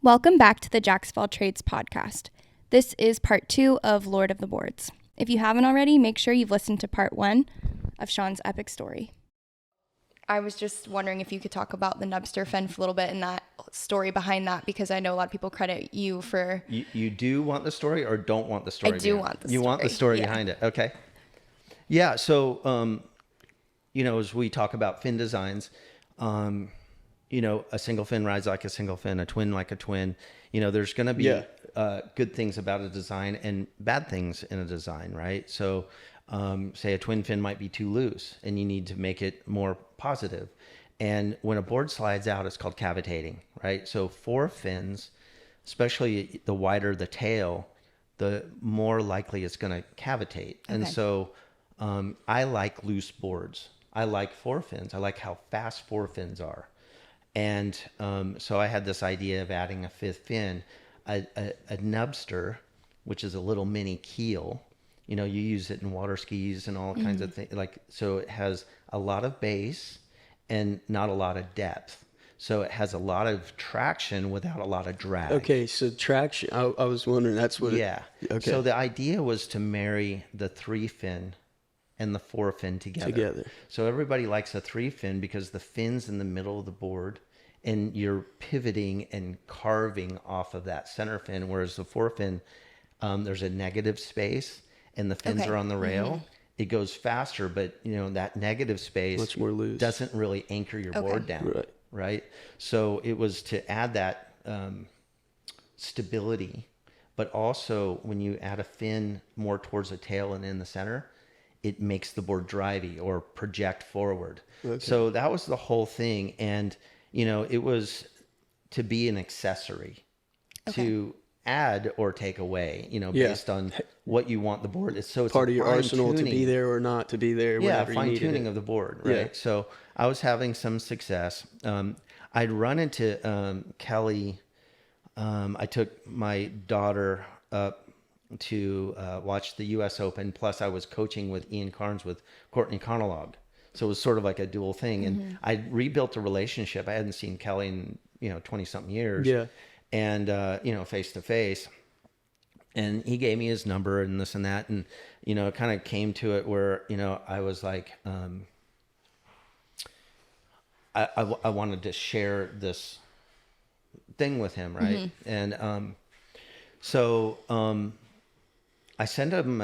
Welcome back to the Jacksonville Trades podcast. This is part 2 of Lord of the Boards. If you haven't already, make sure you've listened to part 1 of Sean's epic story. I was just wondering if you could talk about the nubster fin for a little bit and that story behind that, because I know a lot of people credit you for... You do want the story or don't want the story? I do want the story. You want the story behind it. Okay. Yeah. So, as we talk about fin designs, a single fin rides like a single fin, a twin like a twin. There's going to be good things about a design and bad things in a design, right? So, say a twin fin might be too loose and you need to make it more positive. And when a board slides out, it's called cavitating, right? So four fins, especially the wider the tail, the more likely it's going to cavitate. Okay. And so I like loose boards. I like four fins. I like how fast four fins are. And so I had this idea of adding a fifth fin, a nubster, which is a little mini keel. You use it in water skis and all kinds of things. So it has a lot of base and not a lot of depth. So it has a lot of traction without a lot of drag. Okay, so traction, I was wondering, that's what okay. So the idea was to marry the three fin and the four fin together. So everybody likes a three fin because the fin's in the middle of the board and you're pivoting and carving off of that center fin, whereas the four fin, there's a negative space and the fins are on the rail. Mm-hmm. It goes faster, but that negative space much more loose doesn't really anchor your board down. Right. So it was to add that stability, but also when you add a fin more towards the tail and in the center, it makes the board drivey or project forward. Okay. So that was the whole thing. And, it was to be an accessory to add or take away, based on what you want the board. So it's part of your arsenal to be there or not to be there. Yeah, fine tuning of the board, right? Yeah. So I was having some success. I'd run into Kelly. I took my daughter up to watch the U.S. Open. Plus, I was coaching with Ian Carnes with Courtney Conalog. So it was sort of like a dual thing. And I rebuilt a relationship. I hadn't seen Kelly in 20-something years. Yeah. And, face to face. And he gave me his number and this and that. And, it kind of came to it where, I was like, I wanted to share this thing with him, right? Mm-hmm. And so I sent him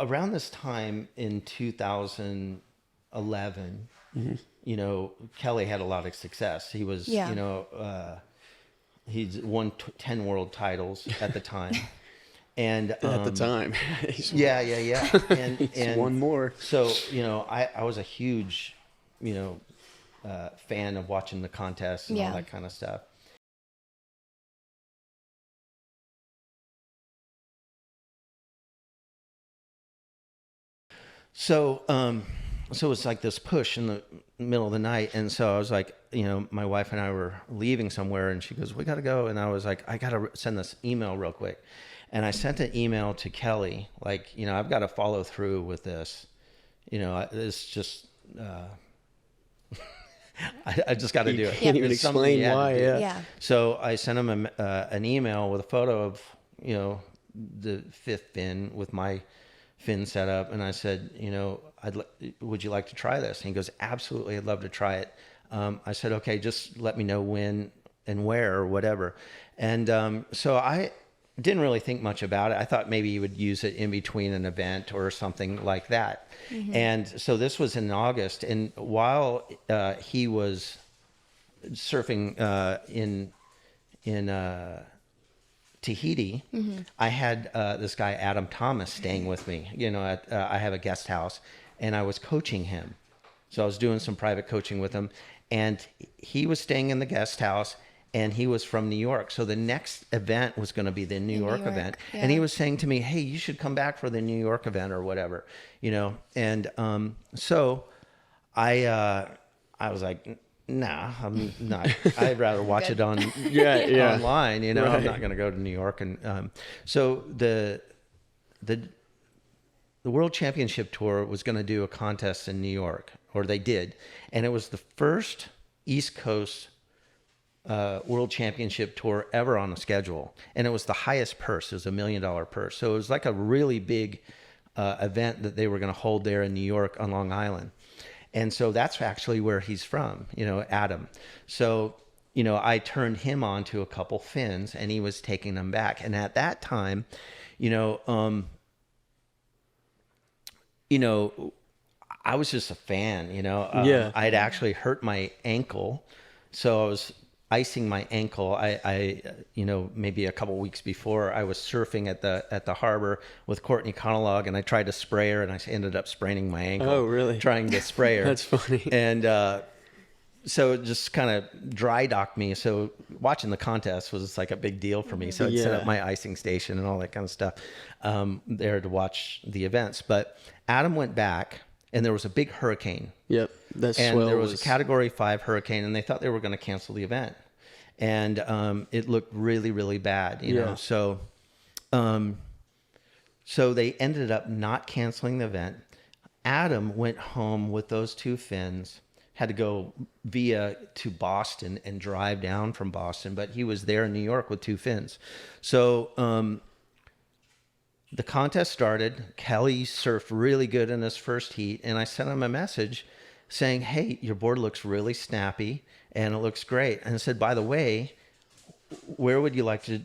around this time in 2011, Kelly had a lot of success. He was, he's won 10 world titles at the time. And at the time, yeah. And one more. So, I was a huge, fan of watching the contests and all that kind of stuff. So, so it was like this push in the middle of the night. And so I was like, my wife and I were leaving somewhere and she goes, we got to go. And I was like, I got to send this email real quick. And I sent an email to Kelly, like, I've got to follow through with this. It's just, I just got to do it. Can't even explain why. Yeah. So I sent him an email with a photo of, the fifth fin with my fin set up. And I said, would you like to try this? And he goes, absolutely. I'd love to try it. I said, okay, just let me know when and where or whatever. And so I didn't really think much about it. I thought maybe he would use it in between an event or something like that. Mm-hmm. And so this was in August. And while he was surfing in Tahiti, I had this guy, Adam Thomas, staying with me. I have a guest house and I was coaching him. So I was doing some private coaching with him and he was staying in the guest house and he was from New York. So the next event was going to be the New York event. Yeah. And he was saying to me, hey, you should come back for the New York event or whatever, And so I was like, nah, I'm not. I'd rather watch it on online. Right. I'm not going to go to New York. And so the World Championship Tour was going to do a contest in New York, or they did, and it was the first East Coast World Championship tour ever on a schedule. And it was the highest purse. It was $1 million purse. So it was like a really big event that they were going to hold there in New York on Long Island. And so that's actually where he's from, Adam. So, I turned him on to a couple fins, and he was taking them back. And at that time, I was just a fan, I'd actually hurt my ankle. So I was icing my ankle. I maybe a couple weeks before, I was surfing at the harbor with Courtney Conalog, and I tried to spray her, and I ended up spraining my ankle. Oh, really? Trying to spray her. That's funny. And so it just kind of dry docked me. So watching the contest was like a big deal for me. So I'd set up my icing station and all that kind of stuff there to watch the events. But Adam went back, and there was a big hurricane. Yep. And there was a Category 5 hurricane, and they thought they were going to cancel the event. And it looked really, really bad, you know. So they ended up not canceling the event. Adam went home with those 2 fins, had to go via to Boston and drive down from Boston, but he was there in New York with 2 fins. So the contest started. Kelly surfed really good in his first heat, and I sent him a message saying, hey, your board looks really snappy and it looks great. And I said, by the way, where would you like to,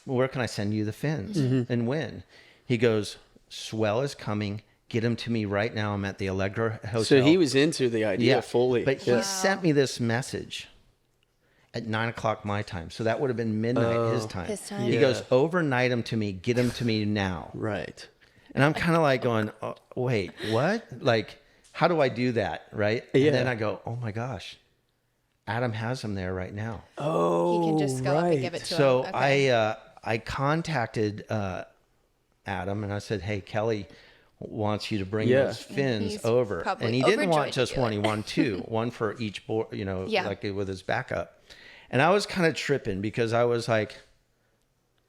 where can I send you the fins and when? He goes, swell is coming. Get him to me right now. I'm at the Allegra Hotel. So he was into the idea fully. But he sent me this message at 9:00 my time. So that would have been midnight his time. He goes, overnight him to me. Get him to me now. Right. And I'm kind of like going, oh, wait, what? Like, how do I do that? Right. Yeah. And then I go, oh my gosh, Adam has them there right now. Oh, he can just go up and give it to him. So I contacted Adam, and I said, hey, Kelly wants you to bring those fins over. And he didn't want just one. He wanted 2, one for each board, like with his backup. And I was kind of tripping because I was like,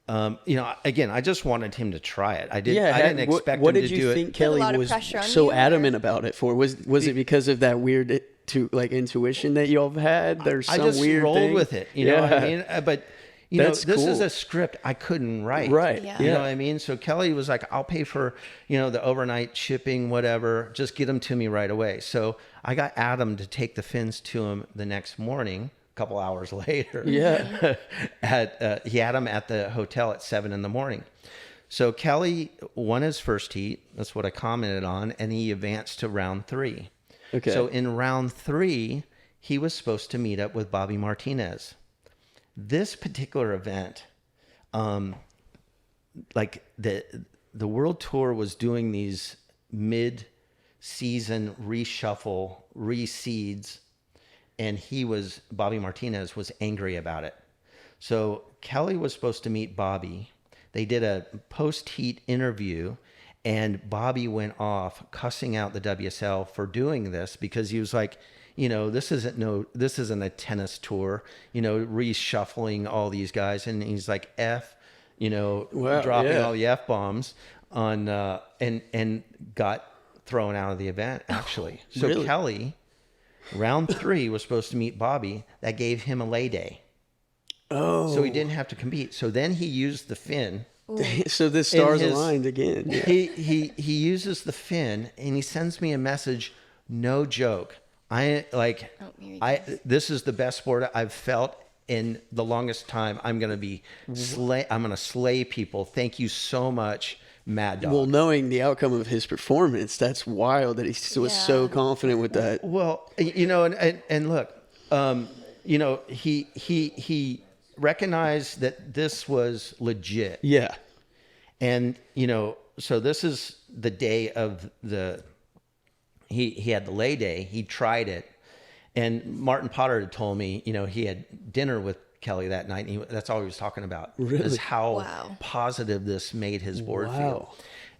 again, I just wanted him to try it. I didn't expect him to do it. What did you think Kelly was so adamant about it for? Was it because of that weird intuition that y'all have had? There's some weird thing. I just rolled with it, you know what I mean? But this is a script I couldn't write. Right. You know what I mean? So Kelly was like, I'll pay for, the overnight shipping, whatever. Just get them to me right away. So I got Adam to take the fins to him the next morning, a couple hours later. Yeah. He had them at the hotel at 7 a.m. So Kelly won his first heat. That's what I commented on. And he advanced to round 3. Okay. So in round 3, he was supposed to meet up with Bobby Martinez. This particular event, like the World Tour was doing these mid-season reshuffle, reseeds, and Bobby Martinez was angry about it. So Kelly was supposed to meet Bobby. They did a post-heat interview, and Bobby went off cussing out the WSL for doing this because he was like, this isn't a tennis tour, reshuffling all these guys. And he's like, dropping all the F-bombs on, and got thrown out of the event, actually. So really? Kelly, round 3, was supposed to meet Bobby. That gave him a lay day. Oh. So he didn't have to compete. So then he used the fin. So the stars aligned again. Yeah. He uses the fin, and he sends me a message, no joke. This is the best sport I've felt in the longest time. I'm going to slay people. Thank you so much, Mad Dog. Well, knowing the outcome of his performance, that's wild that he was so confident with that. Well, and look, he recognized that this was legit. Yeah. And, so this is the day of he had the lay day. He tried it. And Martin Potter had told me, he had dinner with Kelly that night. And that's all he was talking about. Really? Is how positive this made his board feel.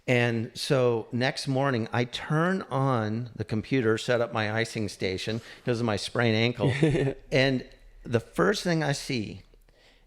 And so next morning, I turn on the computer, set up my icing station because of my sprained ankle. And the first thing I see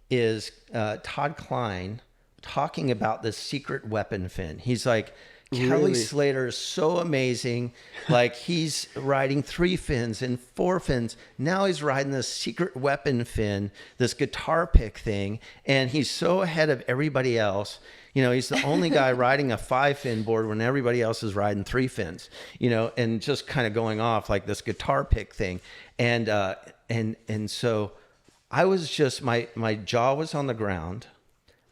is Todd Klein talking about this secret weapon fin. He's like, Kelly Slater is so amazing. Like, he's riding 3 fins and 4 fins. Now he's riding this secret weapon fin, this guitar pick thing. And he's so ahead of everybody else. He's the only guy riding a 5-fin board when everybody else is riding 3 fins, and just kind of going off like this guitar pick thing. And so I was just, my jaw was on the ground.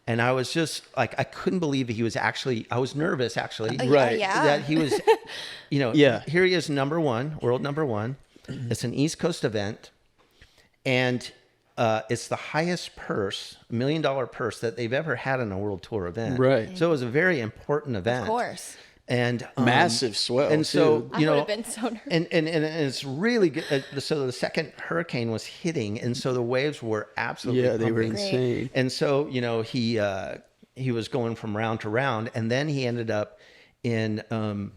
And I was just like, I couldn't believe he was actually, I was nervous actually. Right. Yeah. That he was, here he is, world number one. It's an East Coast event. And it's the highest purse, $1 million purse that they've ever had in a world tour event. Right. So it was a very important event. Of course. And massive swell. And so, I would have been so nervous. and it's really good. So the second hurricane was hitting, and so the waves were absolutely they were pumping. insane. And so, he was going from round to round, and then he ended up in the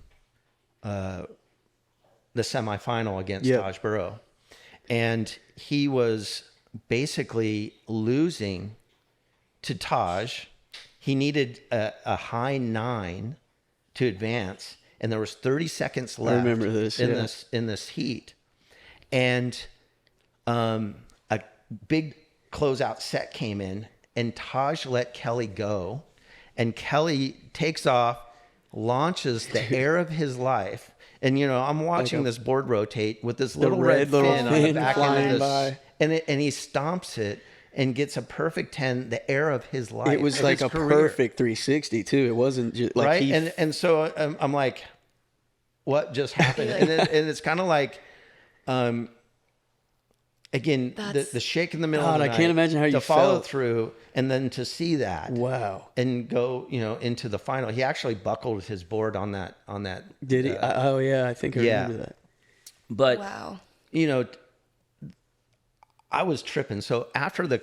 semifinal against Taj Burrow, and he was basically losing to Taj. He needed a high 9 to advance, and there was 30 seconds left. I remember this, in this heat, and a big closeout set came in, and Taj let Kelly go, and Kelly takes off, launches the air of his life, and I'm watching this board rotate with this little red fin on the back end of this, and he stomps it and gets a perfect 10, the air of his life. It was like a perfect 360 too. It wasn't just like right. And so I'm like, what just happened? And it's kind of like, again, the shake in the middle of the night. I can't imagine how you follow felt. through, and then to see that. Wow. And go, into the final. He actually buckled his board on that. Did he? Oh yeah, I think I remember that. But wow. I was tripping. So after the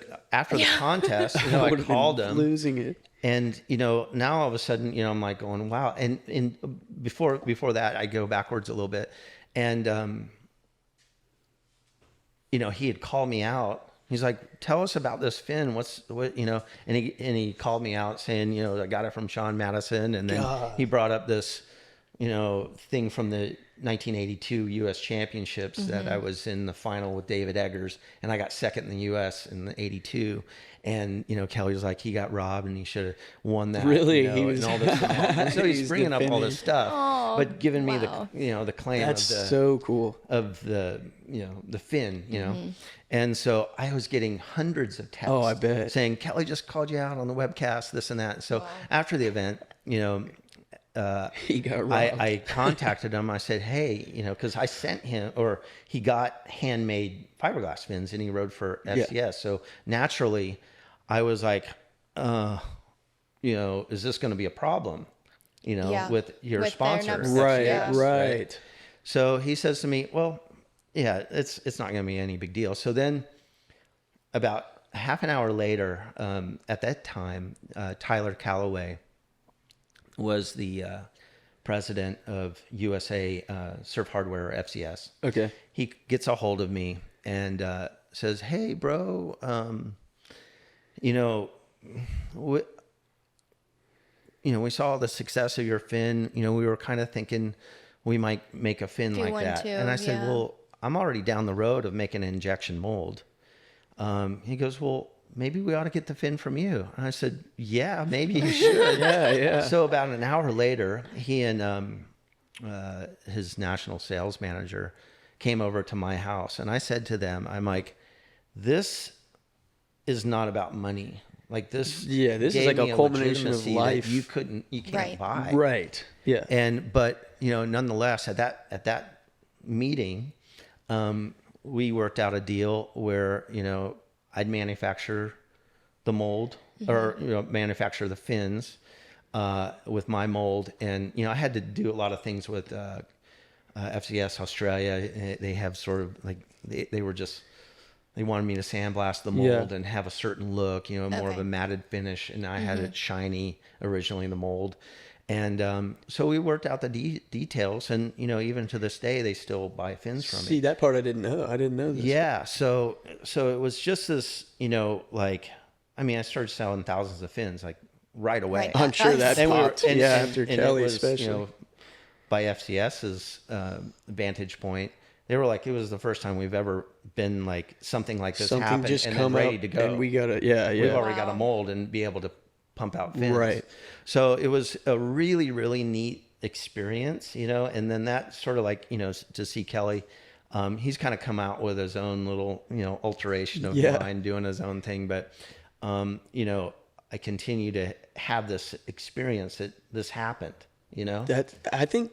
contest, I called him, losing it. And now all of a sudden, I'm like going, wow. And before that, I go backwards a little bit, and he had called me out. He's like, tell us about this fin. And he called me out saying, I got it from Sean Madison, and then he brought up this, thing from the 1982 U.S. Championships that I was in the final with David Eggers, and I got second in the U.S. in the 82. And Kelly was like, he got robbed, and he should have won that. Really, he was. And all this stuff. And so he's bringing up all this stuff, but giving me the claim. That's of the, so cool. Of the the fin, and so I was getting hundreds of texts. Oh, I bet. Saying Kelly just called you out on the webcast, this and that. So after the event, he got robbed. I contacted him. I said, hey, because I sent him, or he got handmade fiberglass fins, and he rode for FCS. Yeah. So naturally, I was like, is this going to be a problem, with your sponsor? Right. So he says to me, well, yeah, it's not going to be any big deal. So then about half an hour later, at that time, Tyler Calloway was the president of USA Surf Hardware, FCS. Okay. He gets a hold of me and says, hey, bro, we saw the success of your fin. We were kind of thinking we might make a fin like that. And I said, well, I'm already down the road of making an injection mold. He goes, well, maybe we ought to get the fin from you. And I said, yeah, maybe you should. Yeah. So about an hour later, he and his national sales manager came over to my house. And I said to them, I'm like, this is not about money. Like this. Yeah, this is like a culmination of life. You can't buy. Right. Yeah. But nonetheless, at that meeting, we worked out a deal where, I'd manufacture the mold or, manufacture the fins, with my mold. And, I had to do a lot of things with, FCS Australia. They have sort of like, they wanted me to sandblast the mold and have a certain look, more of a matted finish. And I had it shiny originally in the mold. And so we worked out the details, and even to this day they still buy fins from me. See, that part I didn't know. I didn't know this. Yeah, so it was just this, I started selling thousands of fins like right away. Right. I'm sure that popped. After Kelly, especially. You know, by FCS's vantage point, they were like, it was the first time we've ever been like something like this happened just and come then ready up to go. And we got we've already got a mold and be able to pump out fins. Right. So it was a really, really neat experience, you know, and then that sort of like, you know, to see Kelly, he's kind of come out with his own little, you know, alteration of mine, doing his own thing. But, you know, I continue to have this experience that this happened, you know? That, I think,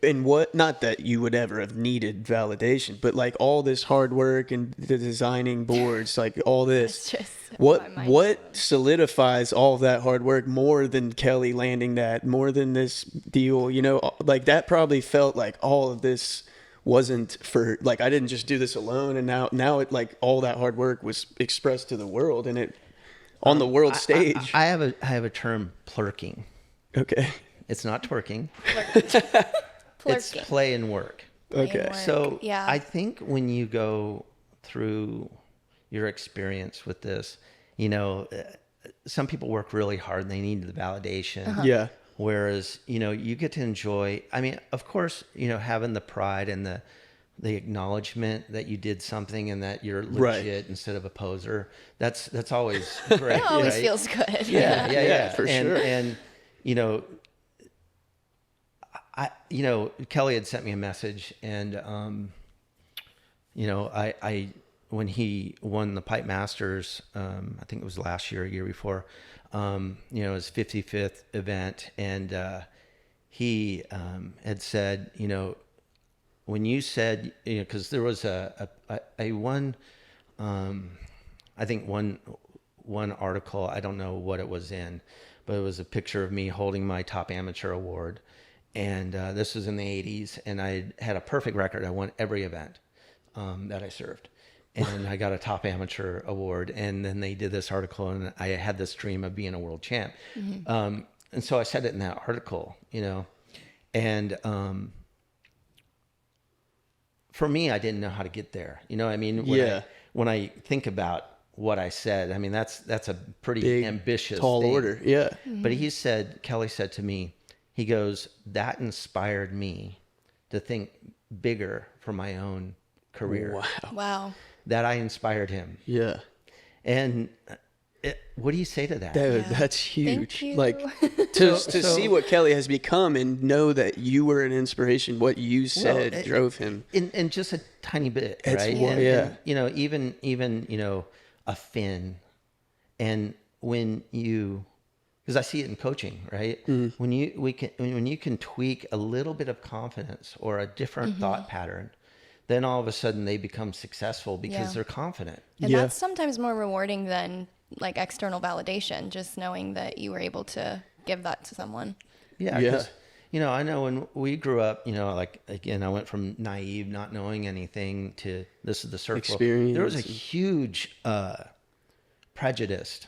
and what, not that you would ever have needed validation, but like all this hard work and the designing boards, like all this, what solidifies all of that hard work more than Kelly landing that, more than this deal, you know, like that probably felt like all of this wasn't for, like, I didn't just do this alone. And now it, like, all that hard work was expressed to the world and it on the world stage. I have a term, plurking. Okay. It's not twerking. Plurking. It's play and work. Okay. So I think when you go through your experience with this, you know, some people work really hard and they need the validation. Yeah. Whereas, you know, you get to enjoy, I mean, of course, you know, having the pride and the acknowledgement that you did something and that you're legit instead of a poser. That's always great. It always feels good. Yeah, for sure. And, you know, Kelly had sent me a message and, you know, I when he won the Pipe Masters, I think it was last year, a year before, you know, his 55th event. And, he, had said, you know, when you said, you know, cause there was a one, I think one article, I don't know what it was in, but it was a picture of me holding my top amateur award. And this was in the 80s, and I had a perfect record. I won every event that I served, and I got a top amateur award. And then they did this article, and I had this dream of being a world champ. Mm-hmm. And so I said it in that article, you know. And for me, I didn't know how to get there. You know, I mean, when I think about what I said, I mean, that's a pretty big, ambitious, tall thing. order. Yeah. Mm-hmm. But Kelly said to me, he goes, that inspired me to think bigger for my own career. Wow. That I inspired him. Yeah. And what do you say to that? That's huge. Thank you. Like to see what Kelly has become and know that you were an inspiration, what you said drove him. In just a tiny bit, right? And, you know, even, you know, a fin. And when you, because I see it in coaching, right? When you can tweak a little bit of confidence or a different thought pattern, then all of a sudden they become successful because they're confident. And that's sometimes more rewarding than like external validation, just knowing that you were able to give that to someone. Yeah. Because, you know, I know when we grew up, you know, like, again, I went from naive, not knowing anything to this is the circle. Experience. There was a huge prejudice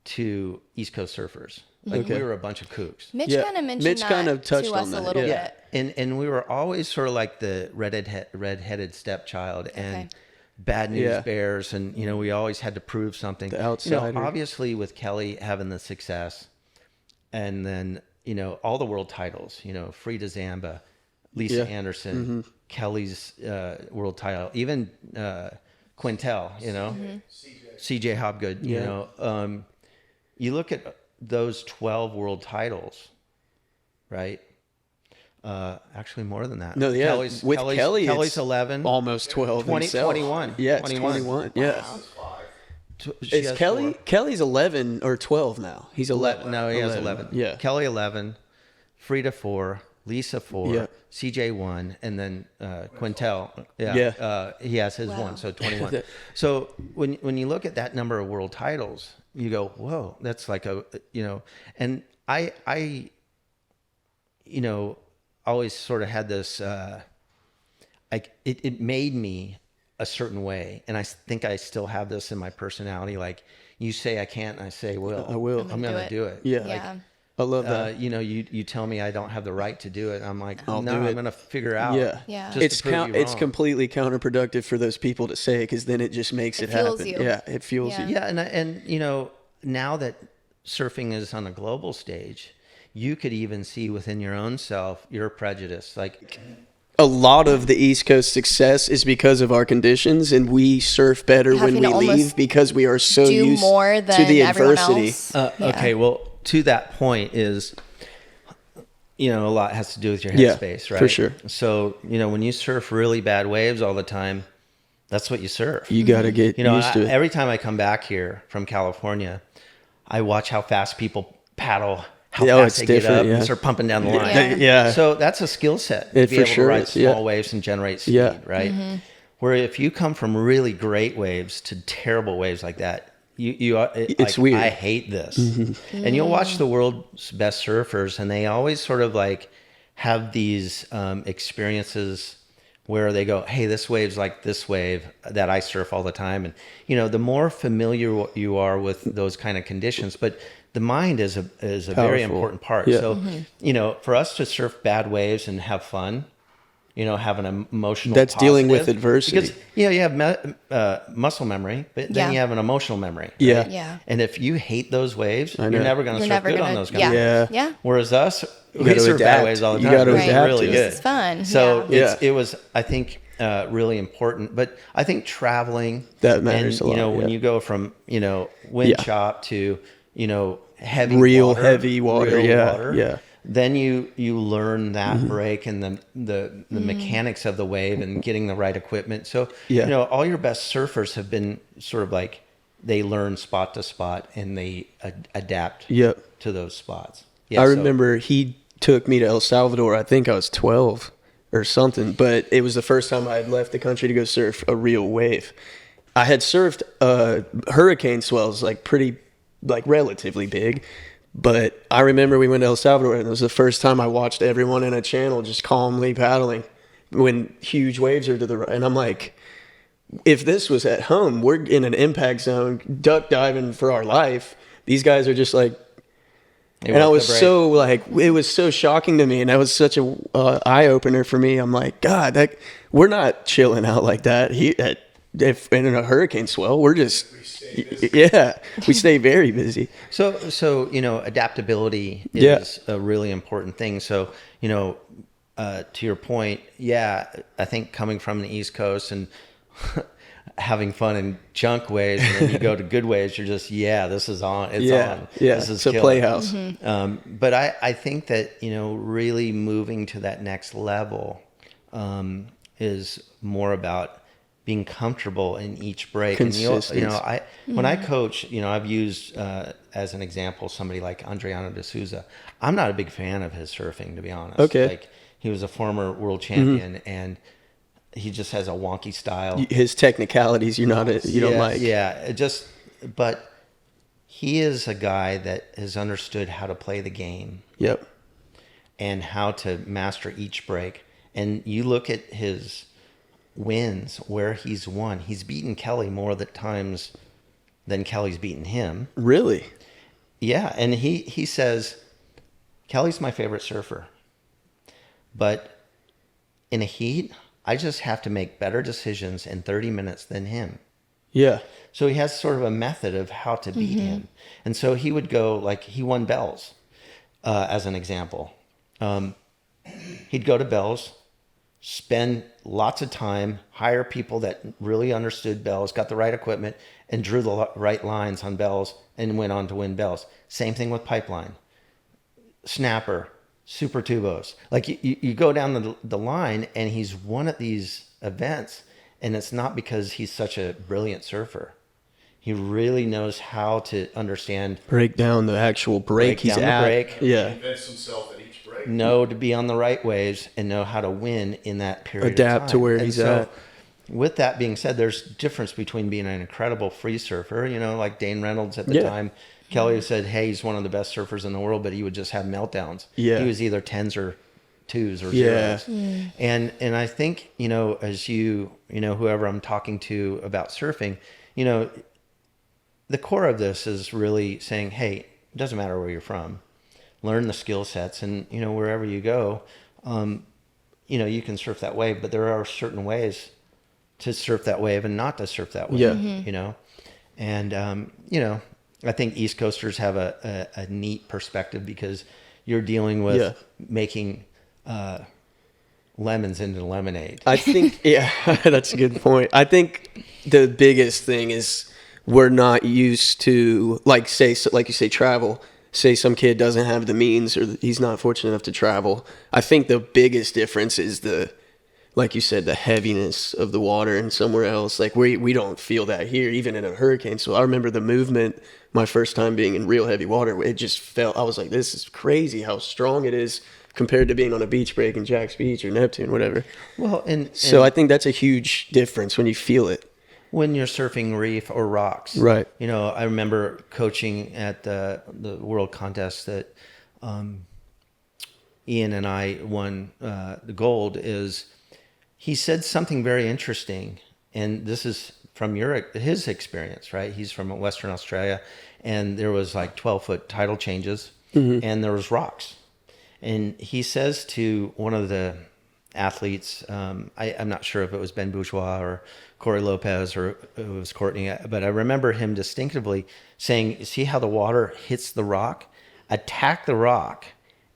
to East Coast surfers. Like we were a bunch of kooks. Mitch kind of mentioned that touched to us a little bit. And we were always sort of like the redheaded stepchild and bad news bears. And, you know, we always had to prove something. The outsider. You know, obviously with Kelly having the success and then, you know, all the world titles, you know, Frida Zamba, Lisa Anderson, Kelly's world title, even Quintel, you know, CJ Hobgood, you know, you look at those 12 world titles, right? Actually more than that. No, Kelly's 11. Almost 12. 21. Yeah, it's 21. Yeah. Is Kelly? 4. Kelly's 11 or 12 now. He's 11. No, he has 11. Yeah. Kelly 11, Frida 4, Lisa 4, CJ 1, and then Quintel. He has his 1, so 21. So when you look at that number of world titles, you go, whoa, that's like a, you know, and I you know, always sort of had this, like it made me a certain way. And I think I still have this in my personality. Like you say I can't, and I say, well, I will. I'm going to do it. Yeah. Like, I love that. You know, you tell me I don't have the right to do it. I'm like, I'm going to figure out. Yeah. It's completely counterproductive for those people to say, because then it just makes it happen. You. Yeah. It fuels you. Yeah. And you know, now that surfing is on a global stage, you could even see within your own self your prejudice. Like, a lot of the East Coast success is because of our conditions, and we surf better when we leave because we are so used to the adversity. Okay, well, to that point is, a lot has to do with your headspace, right? For sure. So, when you surf really bad waves all the time, that's what you surf. You got to get used to it. Every time I come back here from California, I watch how fast people paddle, how fast they get up and start pumping down the line. So that's a skill set to be able to ride small waves and generate speed, right? Mm-hmm. Where if you come from really great waves to terrible waves like that, it's weird. I hate this. Mm-hmm. And you'll watch the world's best surfers, and they always sort of like have these experiences where they go, hey, this wave's like this wave that I surf all the time. And, the more familiar you are with those kind of conditions, but the mind is a very important part. Yeah. So, for us to surf bad waves and have fun, have an emotional that's dealing with adversity. Because, you have muscle memory, but then you have an emotional memory. Right? Yeah. And if you hate those waves, you're never going to surf good on those guys. Yeah. Whereas us, we surf bad waves all the time. You got to adapt. Really good. It's fun. So it was, I think, really important. But I think traveling, that matters a lot. When you go from, wind chop to, heavy water. Yeah. Then you learn that break and the mechanics of the wave and getting the right equipment. So, all your best surfers have been sort of like, they learn spot to spot and they adapt to those spots. I remember he took me to El Salvador. I think I was 12 or something, but it was the first time I had left the country to go surf a real wave. I had surfed hurricane swells, relatively big. But I remember we went to El Salvador, and it was the first time I watched everyone in a channel just calmly paddling when huge waves are to the right. And I'm like, if this was at home, we're in an impact zone, duck diving for our life. These guys are just like, and I was so it was so shocking to me, and that was such a eye opener for me. I'm like, God, we're not chilling out like that. If in a hurricane swell, we're just we stay very busy. So adaptability is a really important thing. So to your point, I think coming from the East Coast and having fun in junk waves, and then you go to good waves, you're just this is on. It's on. This is a playhouse. Mm-hmm. But I think that really moving to that next level is more about being comfortable in each break. Consistency. And when I coach, I've used as an example somebody like Adriano de Souza. I'm not a big fan of his surfing, to be honest. Okay. Like, he was a former world champion, and he just has a wonky style. His technicalities, you don't like. Yeah, but he is a guy that has understood how to play the game. Yep. And how to master each break. And you look at his wins where he's won. He's beaten Kelly more times than Kelly's beaten him. Really? Yeah, and he says, Kelly's my favorite surfer, but in a heat, I just have to make better decisions in 30 minutes than him. Yeah. So he has sort of a method of how to beat him. And so he would go, he won Bells, as an example. He'd go to Bells, spend lots of time, hire people that really understood bells, got the right equipment, and drew the right lines on bells, and went on to win bells. Same thing with pipeline, snapper, super tubos. You go down the line, and he's won at these events, and it's not because he's such a brilliant surfer. He really knows how to break down the actual break he's at. Yeah. Convince himself at each break. Know to be on the right waves and know how to win in that period Adapt of time. to where he's at. With that being said, there's difference between being an incredible free surfer, like Dane Reynolds at the time. Kelly said, hey, he's one of the best surfers in the world, but he would just have meltdowns. Yeah. He was either 10s or 2s or 0s. Yeah. And I think, as whoever I'm talking to about surfing, the core of this is really saying, hey, it doesn't matter where you're from. Learn the skill sets, and, wherever you go, you can surf that wave, but there are certain ways to surf that wave and not to surf that wave, and, I think East Coasters have a neat perspective because you're dealing with making lemons into lemonade. I think, that's a good point. I think the biggest thing is we're not used to, like you say, travel. Say some kid doesn't have the means or he's not fortunate enough to travel. I think the biggest difference is like you said, the heaviness of the water and somewhere else. Like we don't feel that here, even in a hurricane. So I remember the movement, my first time being in real heavy water, it just felt, I was like, this is crazy how strong it is compared to being on a beach break in Jack's Beach or Neptune, whatever. Well, so I think that's a huge difference when you feel it. When you're surfing reef or rocks. Right. You know, I remember coaching at the world contest that Ian and I won the gold. He said something very interesting, and this is from his experience, right? He's from Western Australia, and there was like 12-foot tidal changes, and there was rocks. And he says to one of the athletes, I'm not sure if it was Ben Bourgeois or Corey Lopez or it was Courtney, but I remember him distinctively saying, see how the water hits the rock? Attack the rock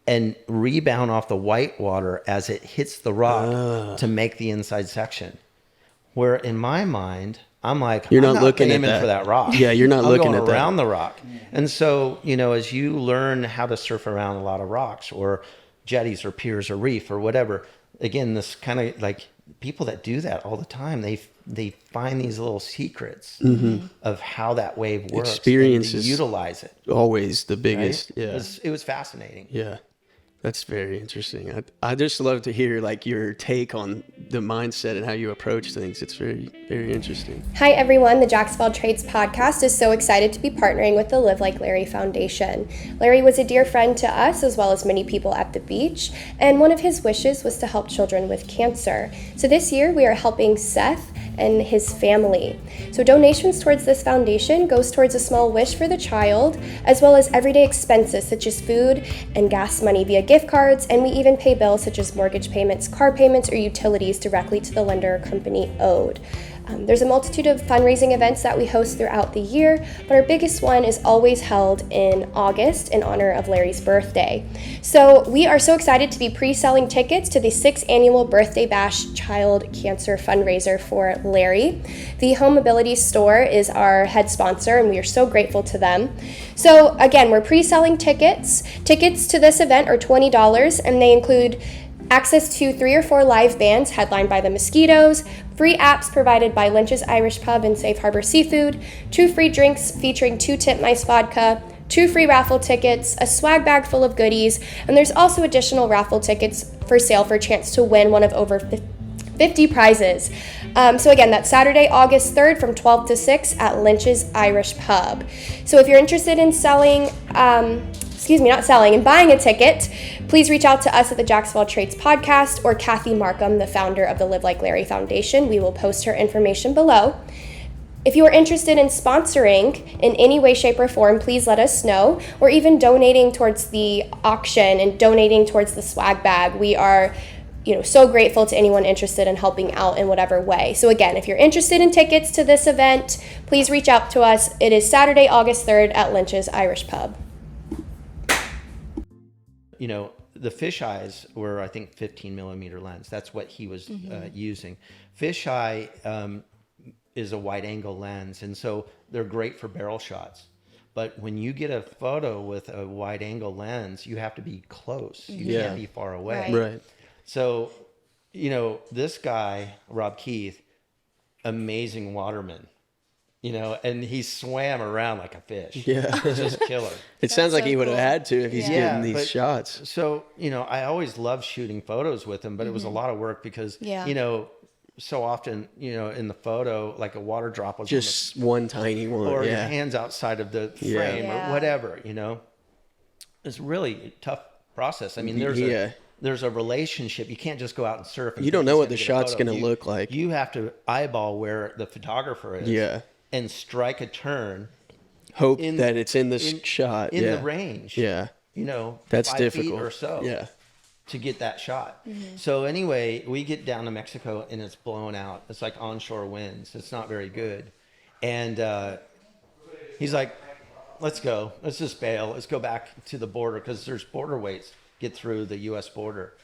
and rebound off the white water as it hits the rock to make the inside section. Where in my mind, I'm like, I'm not looking aiming for that rock. Yeah, you're not looking at that. Around the rock. And so, you know, as you learn how to surf around a lot of rocks or jetties or piers or reef or whatever, again, this kind of like people that do that all the time, they find these little secrets of how that wave works. Experiences, utilize it. Always the biggest. Right? Yeah, it was fascinating. Yeah. That's very interesting. I just love to hear like your take on the mindset and how you approach things. It's very, very interesting. Hi everyone, the Jacksonville Trades podcast is so excited to be partnering with the Live Like Larry Foundation. Larry was a dear friend to us as well as many people at the beach, and one of his wishes was to help children with cancer. So this year we are helping Seth and his family. So donations towards this foundation goes towards a small wish for the child, as well as everyday expenses such as food and gas money via gift cards, and we even pay bills such as mortgage payments, car payments, or utilities directly to the lender or company owed. There's a multitude of fundraising events that we host throughout the year, but our biggest one is always held in August in honor of Larry's birthday. So we are so excited to be pre-selling tickets to the 6th annual Birthday Bash Child Cancer Fundraiser for Larry. The Home Mobility Store is our head sponsor, and we are so grateful to them. So again, we're pre-selling tickets. Tickets to this event are $20, and they include access to 3 or 4 live bands headlined by the Mosquitoes, free apps provided by Lynch's Irish Pub and Safe Harbor Seafood, 2 free drinks featuring 2 Tip Mice vodka, 2 free raffle tickets, a swag bag full of goodies, and there's also additional raffle tickets for sale for a chance to win one of over 50 prizes. So again, that's Saturday, August 3rd from 12 to 6 at Lynch's Irish Pub. So if you're interested in buying a ticket, please reach out to us at the Jacksonville Trades Podcast or Kathy Markham, the founder of the Live Like Larry Foundation. We will post her information below. If you are interested in sponsoring in any way, shape, or form, please let us know, or even donating towards the auction and donating towards the swag bag. We are so grateful to anyone interested in helping out in whatever way. So again, if you're interested in tickets to this event, please reach out to us. It is Saturday, August 3rd at Lynch's Irish Pub. You know, the fisheyes were, I think, 15 millimeter lens. That's what he was using. Fisheye is a wide angle lens, and so they're great for barrel shots. But when you get a photo with a wide angle lens, you have to be close. You can't be far away. Right. So, this guy, Rob Keith, amazing waterman. And he swam around like a fish. Yeah. Just killer. It sounds like he would have had to if he's getting these shots. So, I always loved shooting photos with him, but it was a lot of work because, so often, in the photo, like a water drop was just one tiny one. Or your hands outside of the frame or whatever, It's really a tough process. I mean, there's a relationship. You can't just go out and surf. You don't know what the shot's going to look like. You have to eyeball where the photographer is. Yeah. And strike a turn. Hope that it's in the shot. In the range. Yeah. That's 5 difficult. feet Or so. Yeah. To get that shot. So anyway, we get down to Mexico and it's blown out. It's like onshore winds. It's not very good. And he's like, let's go. Let's just bail. Let's go back to the border because there's border waits get through the U.S. border.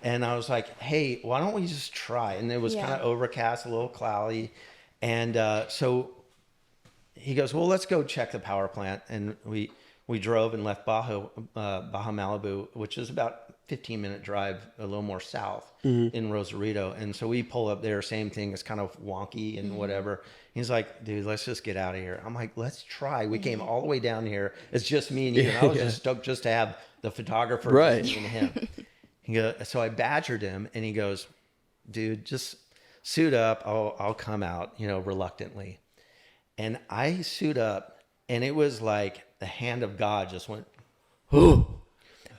And I was like, hey, why don't we just try? And it was kind of overcast, a little cloudy. And so he goes, well, let's go check the power plant. And we drove and left Baja Malibu, which is about 15-minute drive, a little more south in Rosarito. And so we pull up there, same thing. It's kind of wonky and whatever. He's like, dude, let's just get out of here. I'm like, let's try. We came all the way down here. It's just me and you. And I was just stoked just to have the photographer and him. So I badgered him and he goes, dude, just suit up. I'll come out, reluctantly. And I suit up and it was like the hand of God just went, whoo.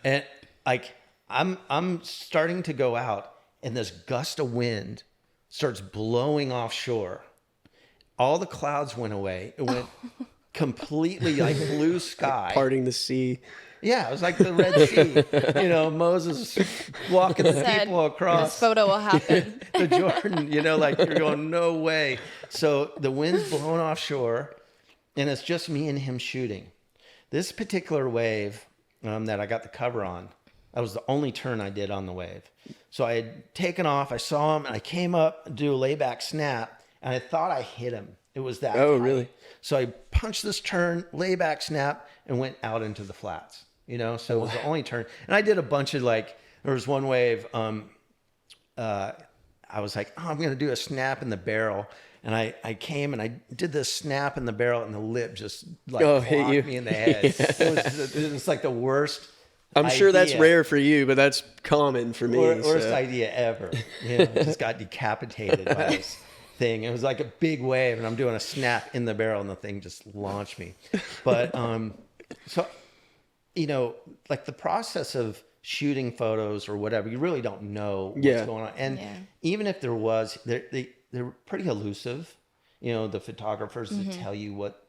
And like, I'm starting to go out and this gust of wind starts blowing offshore. All the clouds went away. It went completely like blue sky. Parting the sea. Yeah, it was like the Red Sea. Moses walking the people across. This photo will happen. The Jordan, like you're going, no way. So the wind's blowing offshore and it's just me and him shooting. This particular wave that I got the cover on, that was the only turn I did on the wave. So I had taken off, I saw him, and I came up to do a layback snap, and I thought I hit him. It was that tight. Really? So I punched this turn, layback snap, and went out into the flats. So it was the only turn. And I did a bunch of there was one wave, I was like, I'm going to do a snap in the barrel. And I came and I did this snap in the barrel, and the lip just hit you. me in the head. It was like the worst. I'm sure that's rare for you, but that's common for me. Worst idea ever. Just got decapitated by this thing. It was like a big wave, and I'm doing a snap in the barrel, and the thing just launched me. But so, like the process of shooting photos or whatever, you really don't know what's going on. And even if there was, they're pretty elusive. The photographers to tell you what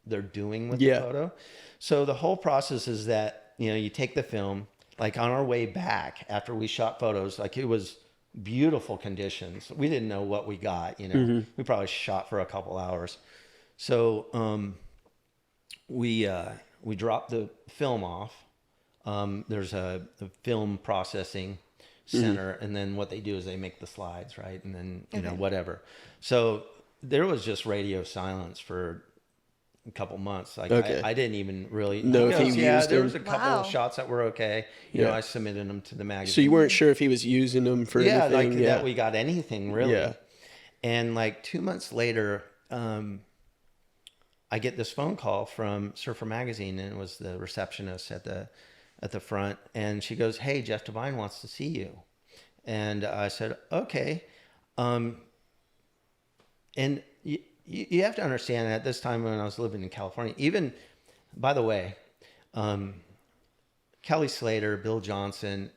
they're doing with the photo. So the whole process is that. You take the film, like on our way back after we shot photos, like it was beautiful conditions. We didn't know what we got, we probably shot for a couple hours. So we dropped the film off. There's a film processing center. And then what they do is they make the slides, right? And then, whatever. So there was just radio silence for a couple months. Like I didn't even really know if he used them. There was a couple of shots that were okay. I submitted them to the magazine. So you weren't sure if he was using them for anything? That we got anything really. Yeah. And 2 months later, I get this phone call from Surfer Magazine, and it was the receptionist at the front, and she goes, "Hey, Jeff Devine wants to see you." And I said, "Okay." And you have to understand that at this time when I was living in California, even, by the way, Kelly Slater, Bill Johnson,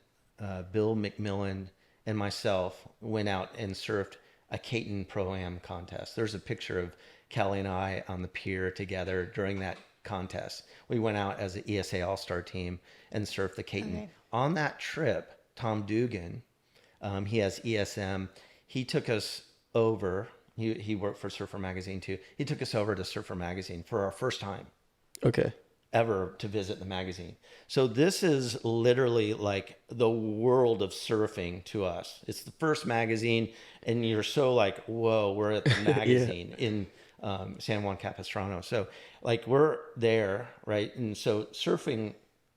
Bill McMillan, and myself went out and surfed a Caton Pro-Am contest. There's a picture of Kelly and I on the pier together during that contest. We went out as an ESA All-Star team and surfed the Caton. Okay. On that trip, Tom Dugan, he has ESM, he took us over. He worked for Surfer Magazine too. He took us over to Surfer Magazine for our first time ever to visit the magazine. So this is literally like the world of surfing to us. It's the first magazine, and you're so like, whoa, we're at the magazine in San Juan Capistrano. So we're there, right? And so surfing,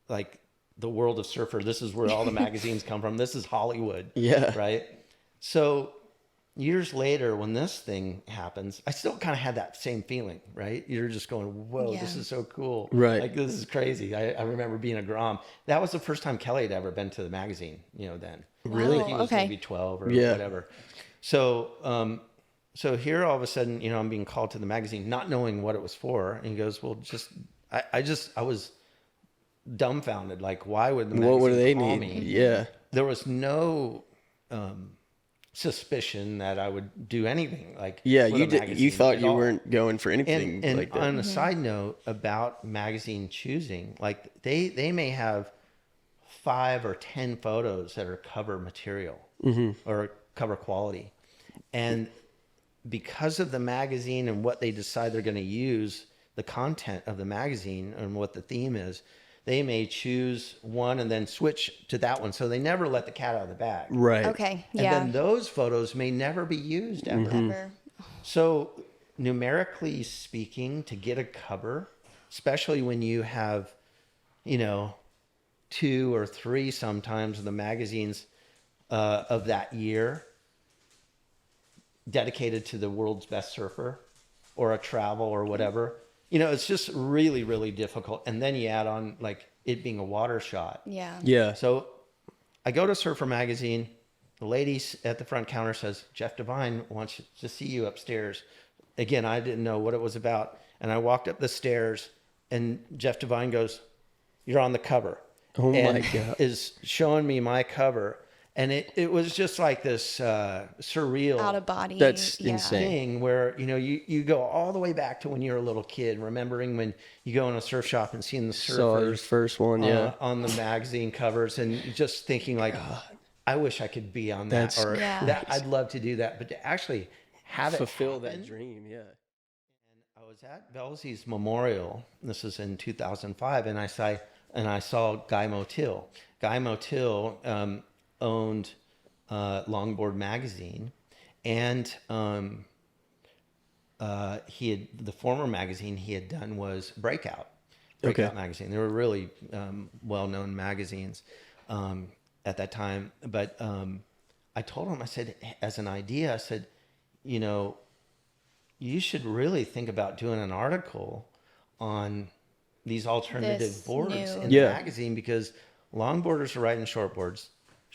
like the world of surfer, this is where all the magazines come from. This is Hollywood, right? So years later, when this thing happens, I still kind of had that same feeling, right? You're just going, whoa, this is so cool. Right. Like, this is crazy. I remember being a Grom. That was the first time Kelly had ever been to the magazine, then. Really? He was maybe 12 or whatever. So, so here all of a sudden, I'm being called to the magazine, not knowing what it was for. And he goes, well, I was dumbfounded. Like, why would the magazine what do they call need? me? Yeah. There was no suspicion that I would do anything you thought you weren't going for anything and like that. On a side note about magazine choosing, like they may have 5 or 10 photos that are cover material or cover quality, and because of the magazine and what they decide they're going to use, the content of the magazine and what the theme is, they may choose one and then switch to that one. So they never let the cat out of the bag. Right. Okay. And then those photos may never be used ever. Ever. So numerically speaking, to get a cover, especially when you have, 2 or 3 sometimes of the magazines of that year dedicated to the world's best surfer or a travel or whatever, it's just really, really difficult. And then you add on like it being a water shot. Yeah. Yeah. So I go to Surfer Magazine. The lady at the front counter says, Jeff Devine wants to see you upstairs. Again, I didn't know what it was about. And I walked up the stairs and Jeff Devine goes, "You're on the cover." Oh and my God. is showing me my cover. And it was just like this surreal Out of body. That's insane. thing where, you go all the way back to when you were a little kid, remembering when you go in a surf shop and seeing the Saw your surfers first one, on the magazine covers and just thinking like, I wish I could be on that, That's that I'd love to do that, but to actually have it fulfill happen. that dream. Yeah. I was at Belsey's Memorial. This was in 2005, and I saw Guy Motil. Guy Motil owned Longboard magazine, and the former magazine he had done was Breakout magazine. They were really well-known magazines at that time. But I told him, I said, as an idea, I said, you should really think about doing an article on these alternative boards in the magazine, because longboarders are riding shortboards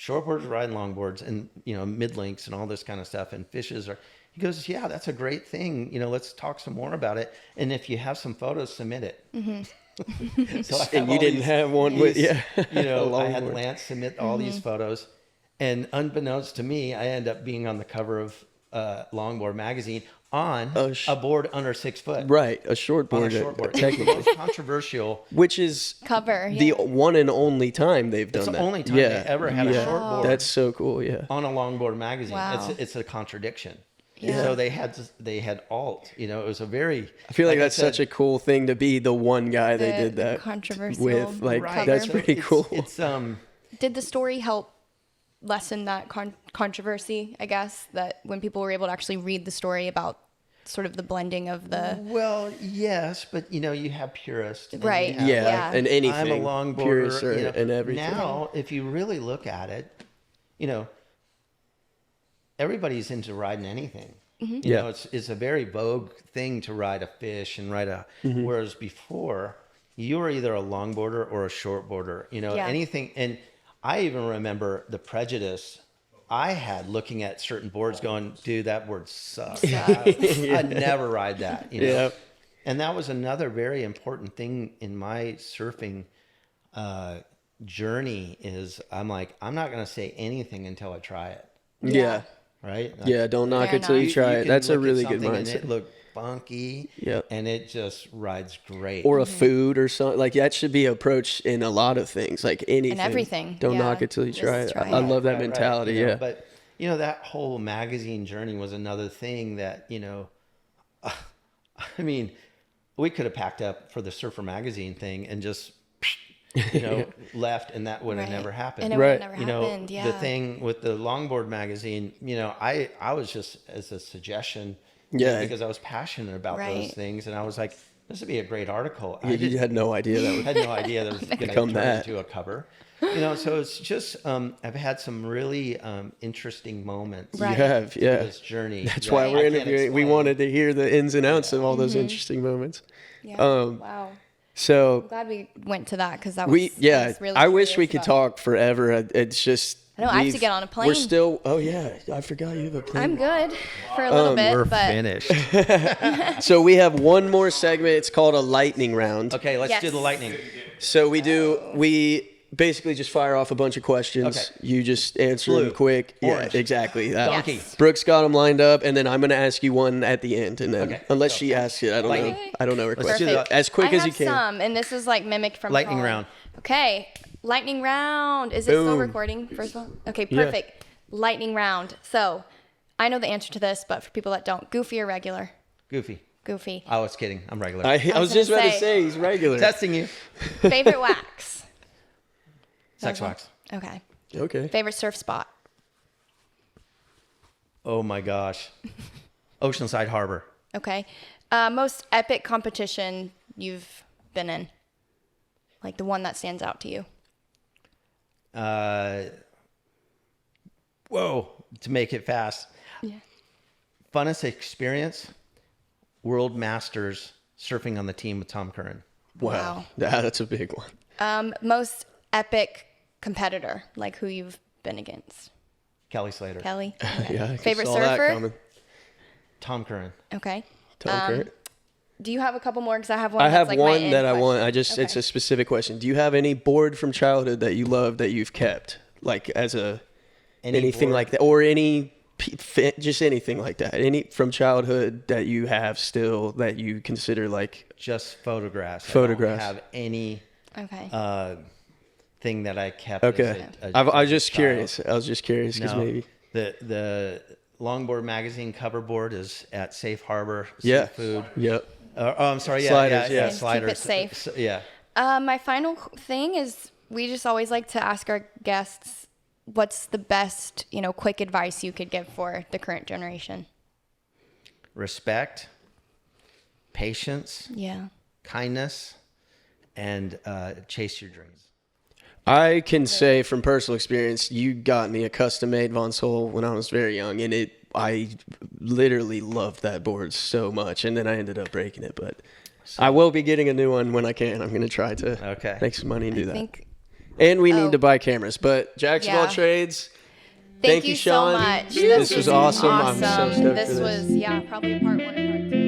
are riding longboards, and mid links and all this kind of stuff, and fishes are. He goes, yeah, that's a great thing. Let's talk some more about it, and if you have some photos, submit it. Mm-hmm. So And you didn't have one with I had Lance submit all these photos, and unbeknownst to me, I end up being on the cover of Longboard magazine on a board under 6 foot. Right, a shortboard. Technically, the most controversial. Which is cover. The one and only time they've done It's that. the only time they ever had a shortboard. That's so cool. Yeah. On a Longboard magazine. Wow. It's a contradiction. Yeah. So they had alt. It was a very. I feel like that's such a cool thing to be the one guy they did that controversial with. Like Right. that's So pretty cool. It's Did the story help lessen that controversy, I guess, that when people were able to actually read the story about sort of the blending of the... Well, yes, but you have purists. Right. And anything. I'm a longboarder. Purists and everything. Now, if you really look at it, everybody's into riding anything. Mm-hmm. It's a very vogue thing to ride a fish and ride a. Whereas before, you were either a longboarder or a shortboarder. Anything. And I even remember the prejudice I had looking at certain boards, going, "Dude, that board sucks. I'd never ride that." Yeah. And that was another very important thing in my surfing journey. Is I'm like, I'm not going to say anything until I try it. Yeah. Right? Don't knock it till you try it. That's a really good mindset. And it looked funky. Yep. And it just rides great. Or a food or something. Like that should be approached in a lot of things. Like anything. And everything. Don't knock it till you try it. I love that mentality. Yeah. But that whole magazine journey was another thing that, I mean, we could have packed up for the Surfer magazine thing and just left, and that would have never happened. And it would have never happened, The thing with the Longboard magazine, I was just as a suggestion, because I was passionate about those things, and I was like, this would be a great article. You had no idea that had no idea that was going to turn into a cover. So it's just I've had some really interesting moments. You have, this journey. That's why we're interviewing. We wanted to hear the ins and outs of all those interesting moments. Yeah. Wow. So I'm glad we went to that, because that was really I wish we could talk forever. It's just I know I have to get on a plane. We're still I forgot you have a plane. I'm good for a little bit. We're but finished. So we have one more segment. It's called a lightning round. Okay, let's do the lightning. So we basically just fire off a bunch of questions. Okay. You just answer them quick. Orange. Yeah, exactly. Donkey. Brooke's got them lined up, and then I'm going to ask you one at the end, and then unless she asks it, I don't know. I don't know her question. As quick as you can. I have some, and this is like mimicked from lightning Colin. round. Okay, lightning round. Is it still recording? First of all, okay, perfect. Yeah. Lightning round. So I know the answer to this, but for people that don't, goofy or regular? Goofy. Goofy. I was kidding. I'm regular. I was just about to say he's regular. Testing you. Favorite wax? Sex wax. Okay. Okay. Favorite surf spot? Oh my gosh. Oceanside Harbor. Okay. Most epic competition you've been in? Like the one that stands out to you? Whoa. To make it fast. Yeah. Funnest experience, World Masters surfing on the team with Tom Curran. Wow. Yeah, that's a big one. Most epic competitor, like who you've been against? Kelly Slater. Kelly? Okay. Yeah, I Favorite saw that surfer? coming. Tom Curran. Okay. Tom Curran. Do you have a couple more? Because I have one. I have that's like one my that I end want. question. It's a specific question. Do you have any board from childhood that you love that you've kept, like as anything board? like that, or just anything like that? Any from childhood that you have still that you consider like Just photographs. Photographs. I don't have any Okay. thing that I kept. okay? I was just curious. I was just curious because maybe the longboard magazine cover board is at Safe Harbor Seafood. Yep. I'm sorry. Sliders, Yeah. yeah. Sliders. Keep it safe. Yeah. My final thing is we just always like to ask our guests, what's the best, quick advice you could give for the current generation? Respect, patience, Yeah. kindness, and chase your dreams. I can say from personal experience, you got me a custom-made Von Sol when I was very young, and I literally loved that board so much, and then I ended up breaking it, but I will be getting a new one when I can. I'm going to try to make some money and do that. And we need to buy cameras, but Jacks of all trades, thank you Sean. so much. This was awesome. I'm so stoked This for was, probably part 1 and part 2.